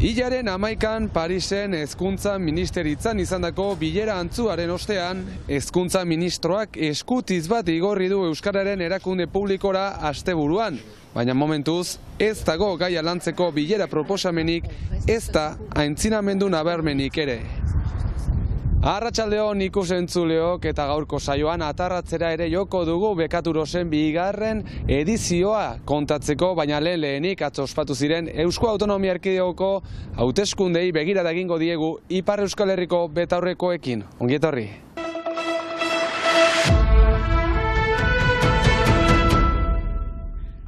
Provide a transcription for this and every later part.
Hilaren 11an Parisen hezkuntza ministeritzan izandako bilera antzuaren ostean, hezkuntza ministroak eskutiz bat igorri du euskararen erakunde publikora asteburuan. Baina momentuz, ez dago gaia lantzeko bilera proposamenik, ez da aintzinamendu nabarmenik ere. Arratsaldeon ikus-entzuleok eta gaurko saioan atarratzera ere joko dugu Bekaturosen bigarren edizioa kontatzeko, baina lehenik atzo ospatu ziren Eusko Autonomia Erkidegoko hauteskundei begirada egingo diegu Ipar Euskal Herriko betaurrekoekin. Ongi etorri.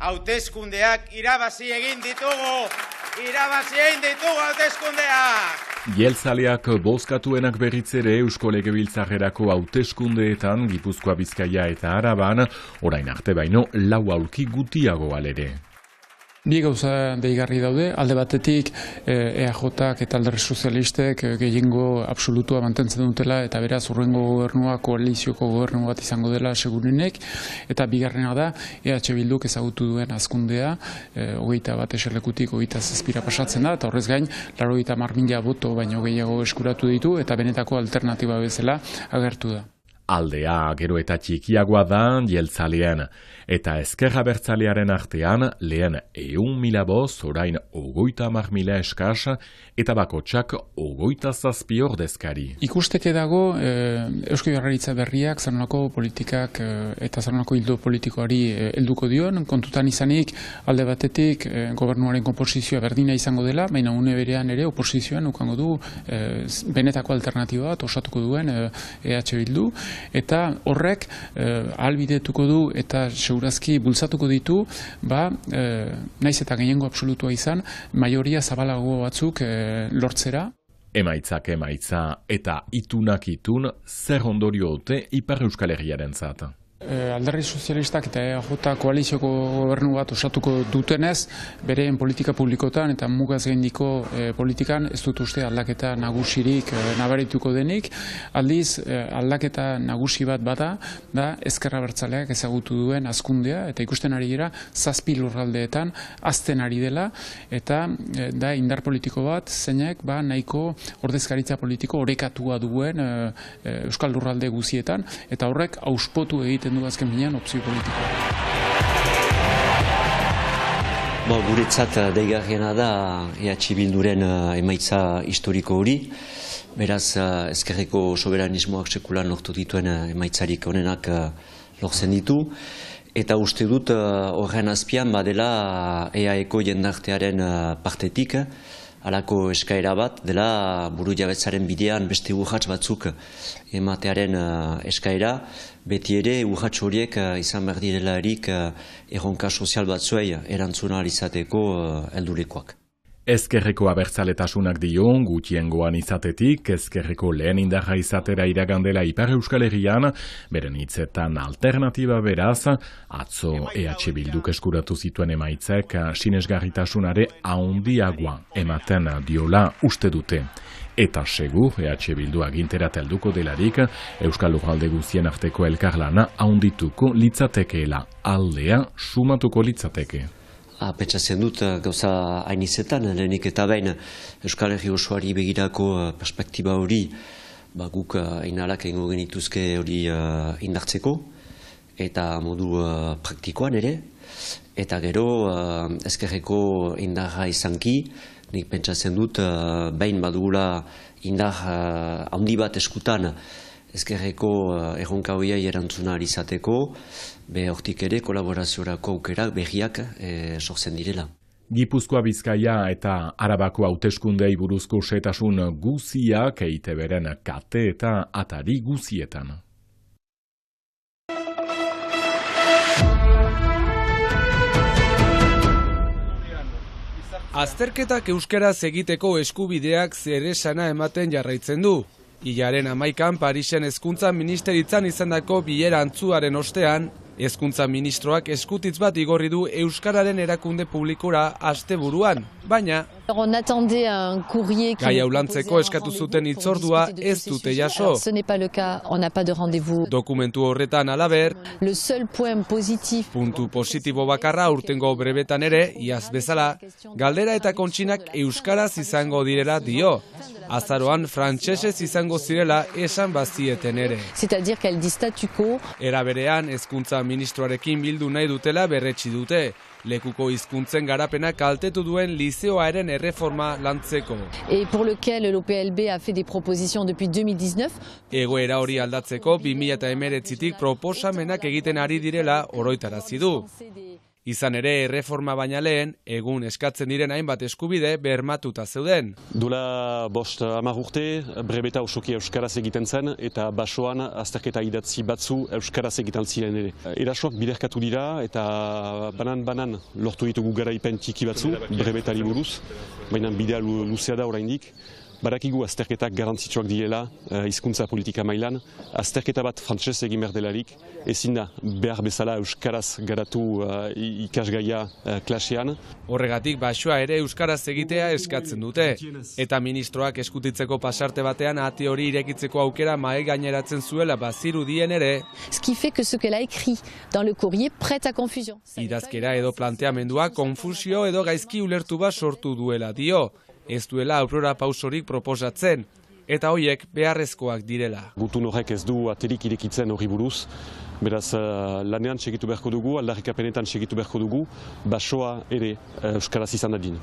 Hauteskundeak irabazi egin ditugu hauteskundeak! Jeltzaleak bozkatuenak berriz ere Eusko Legebiltzarrerako hauteskundeetan Gipuzkoa, Bizkaia eta Araban, orain arte baino 4 aulki gutiago alere. Bi gauza deigarri daude, alde batetik EAJak eta Alderdi Sozialistek gehiengo absolutua mantentzen dutela eta beraz hurrengo gobernua koalizioko gobernu bat izango dela segurenek, eta bigarrena da EH Bilduk ezagutu duen hazkundea, 21 eserlekutik 27 pasatzen da, eta horrez gain 90.000 boto baino gehiago eskuratu ditu eta benetako alternatiba bezala agertu da. Aldea gero eta txikiagoa da jeltzaleen, eta ezker abertzalearen artean lehen 100.000 boz, orain 30.000 eskas, eta bakotsak 27 ordezkari. Ikusteke dago Eusko Jaurlaritza berriak zanolako politikak eta zanolako hildo politikoari helduko dion, kontutan izanik alde batetik gobernuaren konposizioa berdina izango dela, baina une berean ere oposizioan ukango du benetako alternatiba bat osatuko duen EH Bildu, eta horrek ahalbidetuko du eta segurazki bultzatuko ditu, naiz eta gehiengo absolutua izan, maioria zabalago batzuk lortzera. Emaitzak emaitza eta itunak itun zer ondorio ote Ipar Euskal Herriarentzat. Alderdi Sozialistak eta EAJ koalizioko gobernu bat osatuko dutenez, bereen politika publikotan eta mugaz gaindiko politikan ez dut uste aldaketa nagusirik nabarituko denik. Aldiz, aldaketa nagusi bat bada, da ezker abertzaleak ezagutu duen hazkundea, eta ikusten ari gira 7 lurraldeetan hazten ari dela, eta da indar politiko bat zeinek nahiko ordezkaritza politiko orekatua duen Euskal Lurralde guzietan, eta horrek auspotu egiten du azken binean opzio politikoa. Guretzat deigarriena da EH Bilduren emaitza historiko hori. Beraz, ezkerreko soberanismoak sekulan lortu dituen emaitzarik onenak lortzen ditu. Eta uste dut horren azpian badela EAeko jendartearen partetik, halako eskaera bat dela burujabetzaren bidean beste urrats batzuk ematearen eskaera, beti ere urrats horiek izan behar direlarik erronka sozial batzuei erantzuna izateko heldulekoak. Ezkerreko abertzaletasunak dio, gutxiengoan izatetik, ezkerreko lehen indarra izatera iragandela Ipar Euskal Herrian, beren hitzetan alternatiba beraz, atzo EH Bilduk eskuratu zituen emaitzek sinesgarritasunare handiagoa ematen diola uste dute. Eta segur, EH Bildu aginterat helduko delarik, Euskal Lurralde guztien arteko elkarlana handituko litzatekeela, aldea sumatuko litzateke. Pentsatzen dut gauza hainizetan, lehenik eta behin Euskal Herri osoari begirako perspektiba hori guk inalak egingo genituzke hori indartzeko, eta modu praktikoan ere, eta gero ezkerreko indarra izanki, nik pentsatzen dut behin badugula indar handi bat eskutan ezkerreko erronka horiei erantzuna izateko, hortik ere kolaboraziorako aukerak berriak sortzen direla. Gipuzkoa, Bizkaia eta Arabako hauteskundei buruzko xehetasun guziak EITBren kate eta atari guzietan. Azterketak euskaraz egiteko eskubideak zeresana ematen jarraitzen du. Hilaren 11an Parisen hezkuntza ministeritzan izandako bilera antzuaren ostean, hezkuntza ministroak eskutitz bat igorri du euskararen erakunde publikora asteburuan, baina Gai hau lantzeko eskatu zuten hitzordua ez dute jaso. Dokumentu horretan halaber, puntu positibo bakarra aurtengo brebetan ere, iaz bezala, galdera eta kontxinak euskaraz izango direla dio. Azaroan frantsesez izango zirela esan bazieten ere. Era berean, hezkuntza ministroarekin bildu nahi dutela berretsi dute. Lekuko hizkuntzen garapena kaltetu duen lizeoaren erreforma lantzeko. Egoera hori aldatzeko 2019tik proposamenak egiten ari direla oroitarazi du. Izan ere, erreforma baina lehen, egun eskatzen diren hainbat eskubide bermatuta zeuden. Duela 5 urte, brebeta osoki euskaraz egiten zen, eta basoan azterketa idatzi batzu euskaraz egiten ziren ere. Erasoak biderkatu dira, eta banan lortu ditugu garaipen txiki batzu, brebetari buruz, baina bidea luzea da oraindik. Barakigu azterketak garrantzitsuak direla hizkuntza politika mailan, azterketa bat frantsez egin behar delarik, ezin da behar bezala euskaraz garatu ikasgaia klasean. Horregatik basoa ere euskaraz egitea eskatzen dute, eta ministroak eskutitzeko pasarte batean ate hori irekitzeko aukera mahai gaineratzen zuela bazirudien ere, idazkera edo planteamendua konfusio edo gaizki ulertu bat sortu duela dio. Ez duela aurrera pausorik proposatzen, eta hoiek beharrezkoak direla. Gutun horrek ez du aterik irekitzen hori buruz, beraz lanean segitu beharko dugu, aldarrikapenetan segitu beharko dugu, basoa ere euskaraz izan dadin.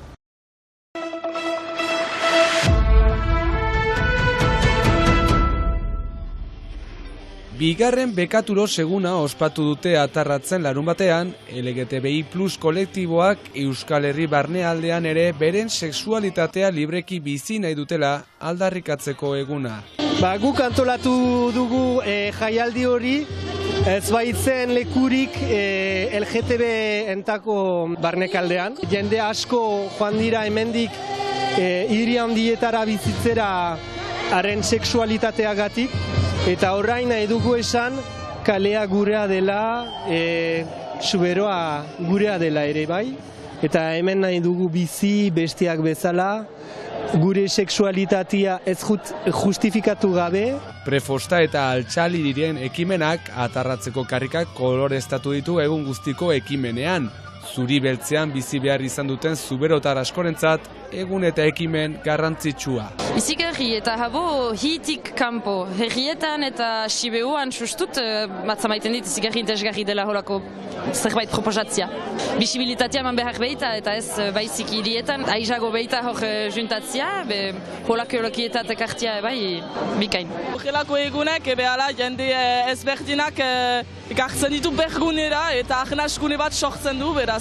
Bigarren bekaturo seguna ospatu dute atarratzen larun batean, LGTBI+ kolektiboak Euskal Herri barnealdean ere beren sexualitatea libreki bizi nahi dutela aldarrikatzeko eguna. Guk antolatu dugu jaialdi hori, ez baitzen lekurik LGTB entako barnekaldean. Jende asko joan dira hemendik hiri handietara bizitzera haren sexualitateagatik. Eta orain nahi dugu esan, kalea gurea dela, suberoa gurea dela ere bai. Eta hemen nahi dugu bizi bestiak bezala, gure sexualitatea ez justifikatu gabe. Prefosta eta altxali diren ekimenak atarratzeko karrikak koloreztatu ditu egun guztiko ekimenean. Zuri beltzean bizi behar izan duten zuberotar askorentzat, egun eta ekimen garrantzitsua. Bizigarri eta habo hitik kanpo, herrietan eta Sibeuan sustut matzamaiten dit izigarri interesgarri dela holako zerbait proposatzia. Bisibilitatea eman behar behita eta ez baizik hirietan, aizago behita hor juntatzia, holako holokietat ekartia bai bikain. Horrelako egunek behala jende ezberdinak ekartzen ditu bergunera eta ahnaskune bat sortzen du, beraz.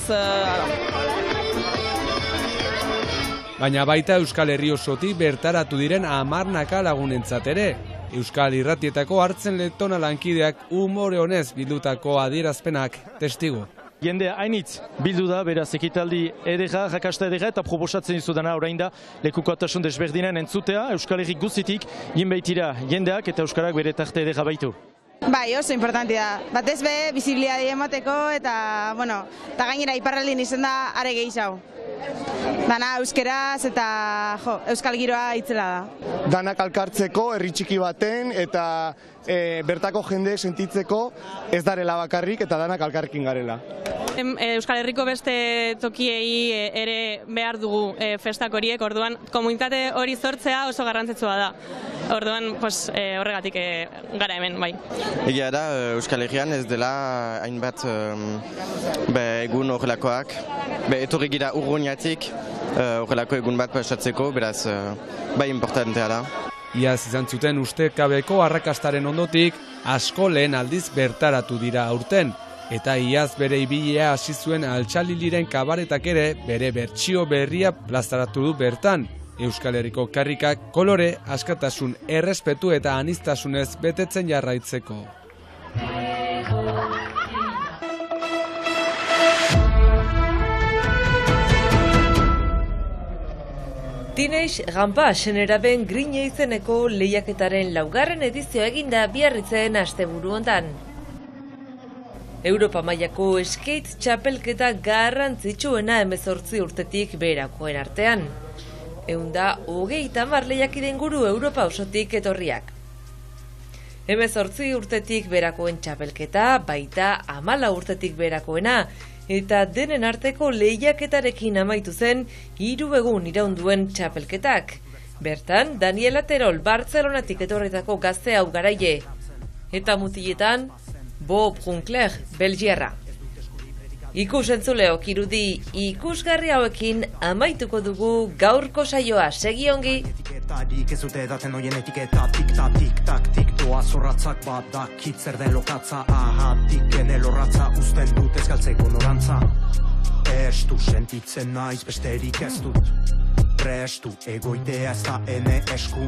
Baina baita Euskal Herri osotik bertaratu diren 10 lagunentzat ere. Euskal Irratietako hartzen letona lankideak umore honez bildutako adierazpenak testigu. Jende hainitz bildu da, beraz ekitaldi edera, rakasta edera eta proposatzen dizudana orain da lekukotasun desberdinen entzutea Euskal Herri guztitik jinbeitira jendeak eta Euskarak bere tarte edera baitu. Bai, oso importantea da. Batez be, bizibilitate emateko eta, eta gainera iparraldin izan da are gehiago. Dana euskeraz eta euskal giroa itzela da. Danak alkartzeko, herri txiki baten eta bertako jende sentitzeko ez darela bakarrik eta danak alkarrekin garela. Euskal Herriko beste tokiei ere behar dugu festak horiek, orduan komunitate hori sortzea oso garrantzitsua da. Orduan horregatik gara hemen, bai. Egia da, Euskal Herrian ez dela hainbat egun horrelakoak. Etorri gira urruñatik horrelako egun bat pasatzeko, beraz bai importantea da. Iaz izan zuten ustekabeko arrakastaren ondotik, asko lehen aldiz bertaratu dira aurten. Eta iaz bere ibilea hasi zuen altxaliliren kabaretak ere bere bertsio berria plazaratu du bertan. Euskal Herriko karrikak kolore, askatasun, errespetu eta aniztasunez betetzen jarraitzeko. Teenage Rampa seneraben grine izeneko lehiaketaren 4. edizioa eginda Biarritzen asteburu hontan. Europa mailako skate txapelketa garrantzitsuena 18 urtetik beherakoen artean. 130 lehiakide inguru Europa osotik etorriak. 18 urtetik beherakoen txapelketa, baita 14 urtetik beherakoena, eta denen arteko lehiaketarekin amaitu zen 3 egun iraunduen txapelketak. Bertan, Daniela Terol Bartzelonatik etorretako gazte hau garaile. Eta mutiletan, Bob Runkler, Belgiarra. Ikusentzuleok irudi ikusgarri hauekin amaituko dugu gaurko saioa. Segi ongi! Ez dute edaten oien etiketa, tik-tak, tik-tak, tik-doa zorratzak badakit zer den lokatza, ahatik genelorratza, usten dut ez galtzeko norantza. Estu sentitzen naiz besterik ez dut, prestu egoitea ez da ene esku.